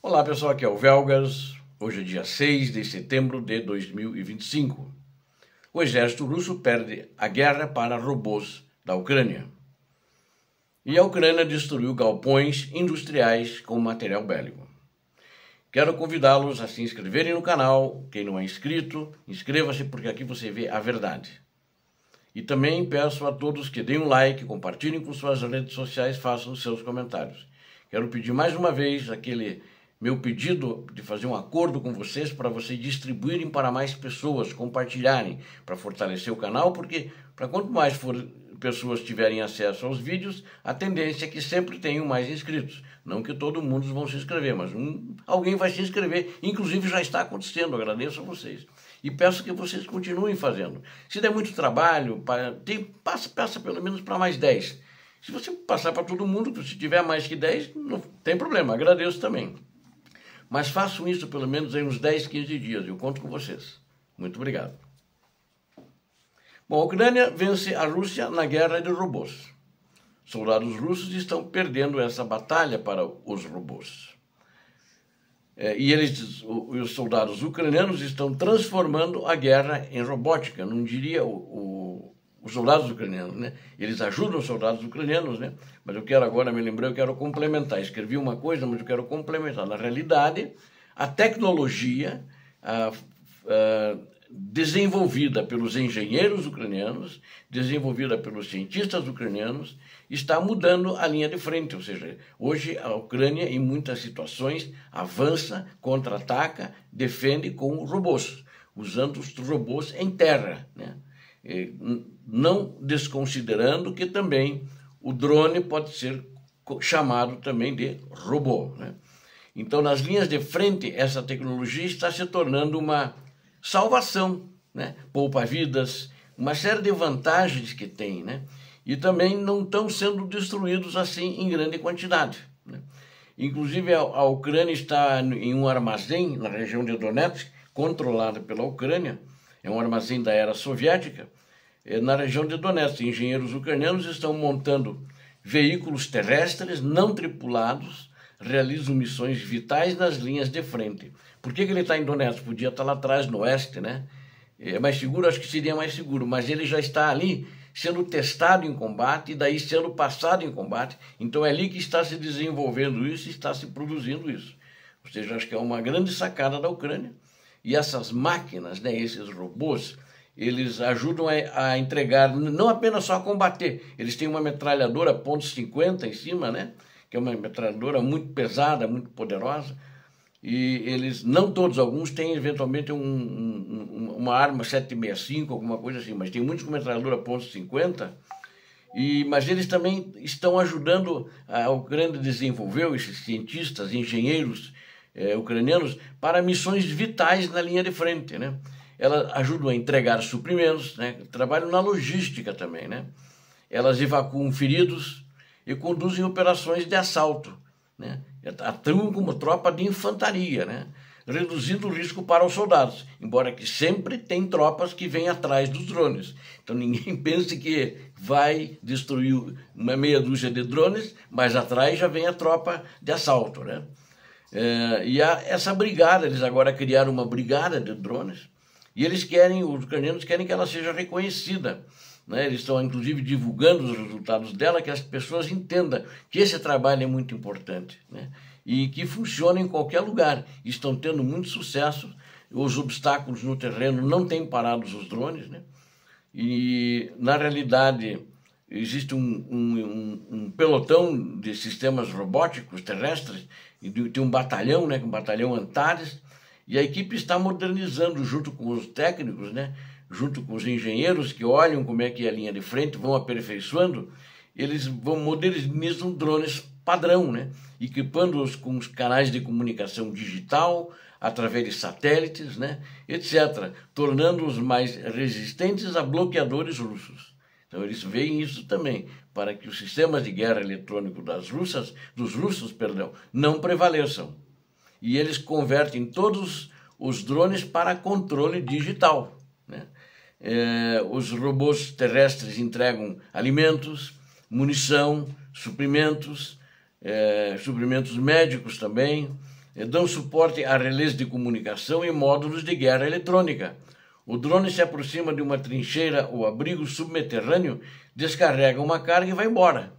Olá pessoal, aqui é o Velgas. Hoje é dia 6 de setembro de 2025. O exército russo perde a guerra para robôs da Ucrânia. E a Ucrânia destruiu galpões industriais com material bélico. Quero convidá-los a se inscreverem no canal. Quem não é inscrito, inscreva-se porque aqui você vê a verdade. E também peço a todos que deem um like, compartilhem com suas redes sociais, façam os seus comentários. Quero pedir mais uma vez aquele meu pedido de fazer um acordo com vocês para vocês distribuírem para mais pessoas, compartilharem, para fortalecer o canal, porque para quanto mais pessoas tiverem acesso aos vídeos, a tendência é que sempre tenham mais inscritos. Não que todo mundo vão se inscrever, mas alguém vai se inscrever. Inclusive já está acontecendo, agradeço a vocês. E peço que vocês continuem fazendo. Se der muito trabalho, passa pelo menos para mais 10. Se você passar para todo mundo, se tiver mais que 10, não tem problema, agradeço também. Mas façam isso pelo menos em uns 10, 15 dias, eu conto com vocês. Muito obrigado. Bom, a Ucrânia vence a Rússia na guerra de robôs. Soldados russos estão perdendo essa batalha para os robôs. E os soldados ucranianos estão transformando a guerra em robótica. Não diria os soldados ucranianos, né? Eles ajudam os soldados ucranianos, né? Mas eu quero agora, me lembrei, eu quero complementar. Escrevi uma coisa, mas eu quero complementar. Na realidade, a tecnologia desenvolvida pelos engenheiros ucranianos, desenvolvida pelos cientistas ucranianos, está mudando a linha de frente. Ou seja, hoje a Ucrânia, em muitas situações, avança, contra-ataca, defende com robôs, usando os robôs em terra, né? Não desconsiderando que também o drone pode ser chamado também de robô, né? Então, nas linhas de frente, essa tecnologia está se tornando uma salvação, né? Poupa vidas, uma série de vantagens que tem, né? E também não estão sendo destruídos assim em grande quantidade, né? Inclusive, a Ucrânia está em um armazém na região de Donetsk, controlado pela Ucrânia, é um armazém da era soviética, na região de Donetsk. Engenheiros ucranianos estão montando veículos terrestres não tripulados, realizam missões vitais nas linhas de frente. Por que ele está em Donetsk? Podia estar lá atrás, no oeste, né? É mais seguro? Acho que seria mais seguro, mas ele já está ali sendo testado em combate e daí sendo passado em combate. Então é ali que está se desenvolvendo isso e está se produzindo isso. Ou seja, acho que é uma grande sacada da Ucrânia. E essas máquinas, né, esses robôs, eles ajudam a entregar, não apenas só a combater. Eles têm uma metralhadora .50 em cima, né, que é uma metralhadora muito pesada, muito poderosa. E eles, não todos, alguns têm eventualmente uma arma 7,65, alguma coisa assim, mas tem muitos com metralhadora .50. Mas eles também estão ajudando a Ucrânia a desenvolver, esses cientistas, engenheiros ucranianos, para missões vitais na linha de frente, né? Elas ajudam a entregar suprimentos, né? Trabalham na logística também, né? Elas evacuam feridos e conduzem operações de assalto, né? Atuam como tropa de infantaria, né? Reduzindo o risco para os soldados, embora que sempre tem tropas que vêm atrás dos drones. Então ninguém pense que vai destruir uma meia dúzia de drones, mas atrás já vem a tropa de assalto, né? E há essa brigada, eles agora criaram uma brigada de drones, e os ucranianos querem que ela seja reconhecida, né? Eles estão, inclusive, divulgando os resultados dela, que as pessoas entendam que esse trabalho é muito importante, né? E que funciona em qualquer lugar. Estão tendo muito sucesso, os obstáculos no terreno não têm parado os drones, né? E, na realidade, existe um pelotão de sistemas robóticos terrestres, e tem um batalhão, né, um batalhão Antares, e a equipe está modernizando junto com os técnicos, né, junto com os engenheiros que olham como é que é a linha de frente, vão aperfeiçoando, eles modernizam drones padrão, né, equipando-os com os canais de comunicação digital, através de satélites, né, etc., tornando-os mais resistentes a bloqueadores russos. Então eles veem isso também, para que os sistemas de guerra eletrônico dos russos, não prevaleçam. E eles convertem todos os drones para controle digital, né? Os robôs terrestres entregam alimentos, munição, suprimentos médicos também, dão suporte a relés de comunicação e módulos de guerra eletrônica. O drone se aproxima de uma trincheira ou abrigo subterrâneo, descarrega uma carga e vai embora,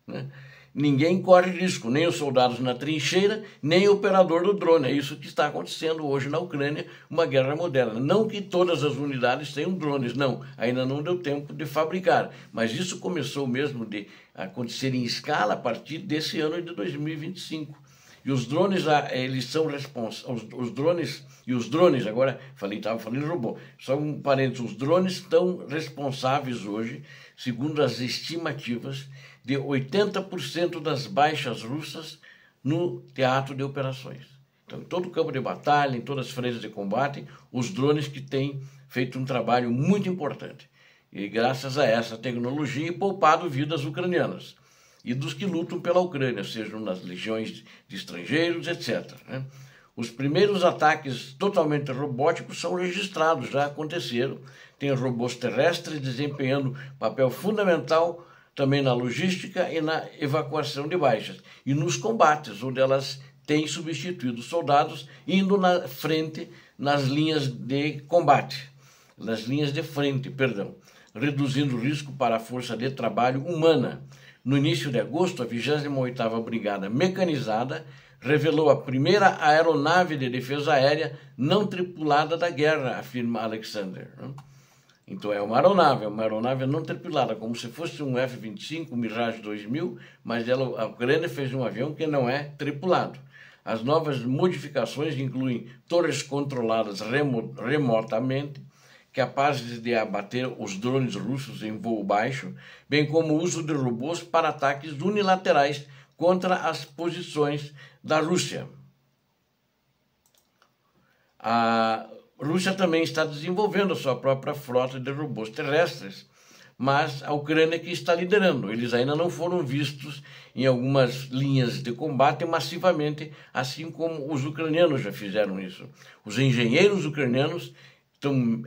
né? Ninguém corre risco, nem os soldados na trincheira, nem o operador do drone. É isso que está acontecendo hoje na Ucrânia, uma guerra moderna. Não que todas as unidades tenham drones, não. Ainda não deu tempo de fabricar. Mas isso começou mesmo de acontecer em escala a partir desse ano de 2025. E os drones, eles são responsáveis. Os drones, agora estava falando robô. Só um parênteses, os drones estão responsáveis hoje, segundo as estimativas, de 80% das baixas russas no teatro de operações. Então, em todo o campo de batalha, em todas as frentes de combate, os drones que têm feito um trabalho muito importante. E graças a essa tecnologia, poupado vidas ucranianas e dos que lutam pela Ucrânia, sejam nas legiões de estrangeiros, etc., né? Os primeiros ataques totalmente robóticos são registrados, já aconteceram. Tem robôs terrestres desempenhando papel fundamental também na logística e na evacuação de baixas, e nos combates, onde elas têm substituído soldados, indo na frente, nas linhas de combate, nas linhas de frente, perdão, reduzindo o risco para a força de trabalho humana. No início de agosto, a 28ª Brigada Mecanizada revelou a primeira aeronave de defesa aérea não tripulada da guerra, afirma Alexander. Então é uma aeronave não tripulada, como se fosse um F-25, um Mirage 2000, mas a Ucrânia fez um avião que não é tripulado. As novas modificações incluem torres controladas remotamente, capazes de abater os drones russos em voo baixo, bem como o uso de robôs para ataques unilaterais contra as posições da Rússia. A Rússia também está desenvolvendo a sua própria frota de robôs terrestres, mas a Ucrânia que está liderando. Eles ainda não foram vistos em algumas linhas de combate massivamente, assim como os ucranianos já fizeram isso. Os engenheiros ucranianos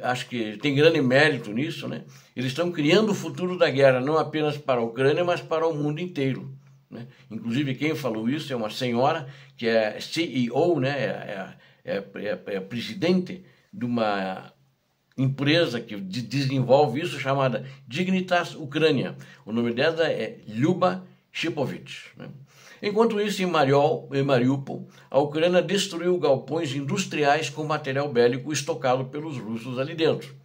acho que tem grande mérito nisso, né? Eles estão criando o futuro da guerra, não apenas para a Ucrânia, mas para o mundo inteiro, né? Inclusive, quem falou isso é uma senhora que é CEO, né? É presidente de uma empresa que desenvolve isso, chamada Dignitas Ucrânia. O nome dela é Lyuba Shipovich, né? Enquanto isso, em Mariupol, a Ucrânia destruiu galpões industriais com material bélico estocado pelos russos ali dentro.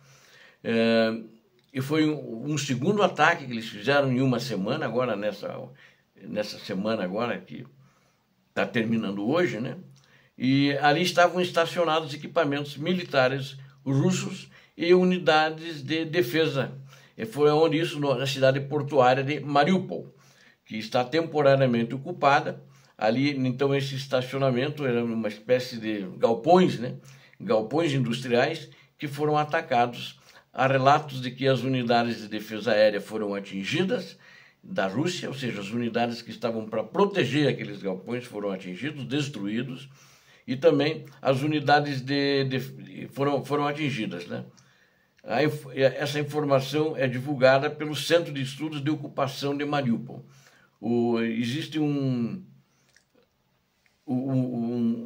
E foi um segundo ataque que eles fizeram em uma semana, agora nessa semana agora, que está terminando hoje, né? E ali estavam estacionados equipamentos militares russos e unidades de defesa. E foi onde isso, na cidade portuária de Mariupol, que está temporariamente ocupada. Ali, então, esse estacionamento era uma espécie de galpões, né? Galpões industriais que foram atacados. Há relatos de que as unidades de defesa aérea foram atingidas da Rússia, ou seja, as unidades que estavam para proteger aqueles galpões foram atingidos, destruídos, e também as unidades foram atingidas, né? Essa informação é divulgada pelo Centro de Estudos de Ocupação de Mariupol. Existe um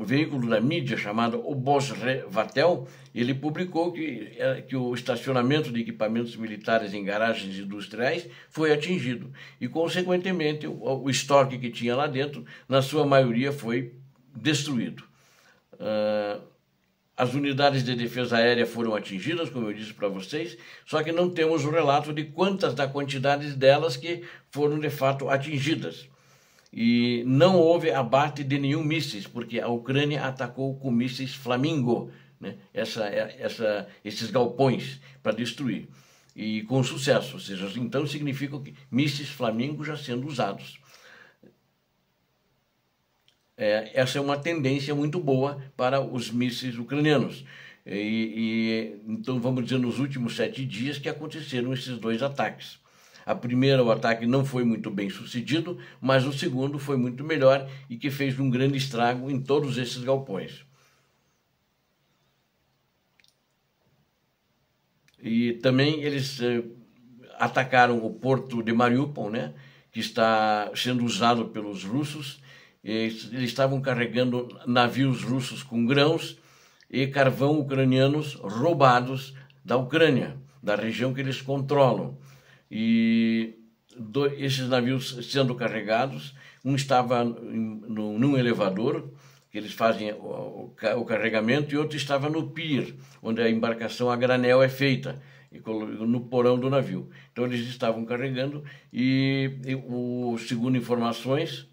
veículo da mídia chamado Obozrevatel. Ele publicou que o estacionamento de equipamentos militares em garagens industriais foi atingido e, consequentemente, o estoque que tinha lá dentro, na sua maioria, foi destruído. As unidades de defesa aérea foram atingidas, como eu disse para vocês, só que não temos o relato de quantas da quantidade delas que foram de fato atingidas. E não houve abate de nenhum mísseis, porque a Ucrânia atacou com mísseis Flamingo, né? Esses galpões para destruir, e com sucesso. Ou seja, então significa que mísseis Flamingo já sendo usados. Essa é uma tendência muito boa para os mísseis ucranianos. Então, vamos dizer, nos últimos 7 dias que aconteceram esses 2 ataques. A primeira, o ataque não foi muito bem sucedido, mas o segundo foi muito melhor e que fez um grande estrago em todos esses galpões. E também eles atacaram o porto de Mariupol, né, que está sendo usado pelos russos, Eles estavam carregando navios russos com grãos e carvão ucranianos roubados da Ucrânia, da região que eles controlam. E esses navios sendo carregados, um estava num elevador, que eles fazem o carregamento, e outro estava no pier, onde a embarcação a granel é feita, no porão do navio. Então eles estavam carregando e segundo informações,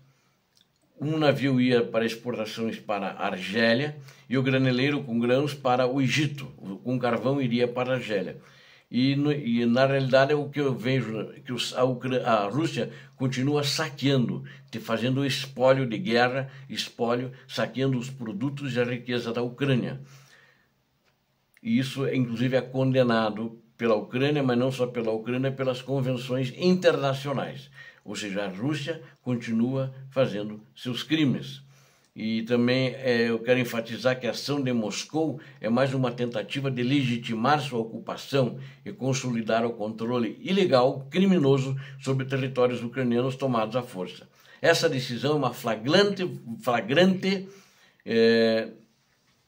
um navio ia para exportações para a Argélia e o graneleiro com grãos para o Egito, com carvão iria para a Argélia. E na realidade o que eu vejo é que a Rússia continua saqueando, fazendo espólio de guerra, saqueando os produtos e a riqueza da Ucrânia. E isso, inclusive, é condenado pela Ucrânia, mas não só pela Ucrânia, pelas convenções internacionais. Ou seja, a Rússia continua fazendo seus crimes. E também eu quero enfatizar que a ação de Moscou é mais uma tentativa de legitimar sua ocupação e consolidar o controle ilegal, criminoso, sobre territórios ucranianos tomados à força. Essa decisão é uma flagrante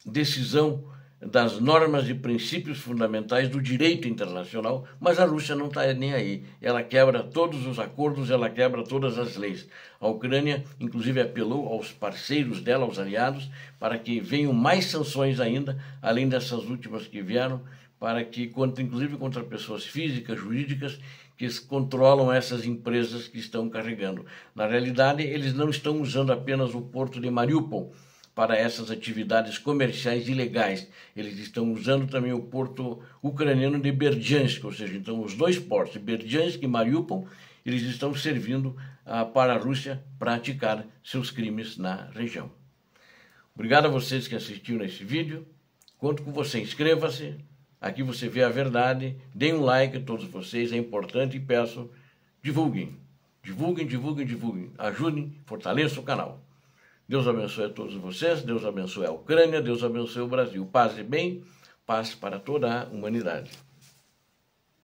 decisão das normas e princípios fundamentais do direito internacional, mas a Rússia não está nem aí. Ela quebra todos os acordos, ela quebra todas as leis. A Ucrânia, inclusive, apelou aos parceiros dela, aos aliados, para que venham mais sanções ainda, além dessas últimas que vieram, para que, inclusive contra pessoas físicas, jurídicas, que controlam essas empresas que estão carregando. Na realidade, eles não estão usando apenas o porto de Mariupol para essas atividades comerciais ilegais. Eles estão usando também o porto ucraniano de Berdyansk, ou seja, então os dois portos, Berdyansk e Mariupol, eles estão servindo para a Rússia praticar seus crimes na região. Obrigado a vocês que assistiram esse vídeo. Conto com você, inscreva-se, aqui você vê a verdade, deem um like a todos vocês, é importante, e peço, divulguem, ajudem, fortaleçam o canal. Deus abençoe a todos vocês, Deus abençoe a Ucrânia, Deus abençoe o Brasil. Paz e bem, paz para toda a humanidade.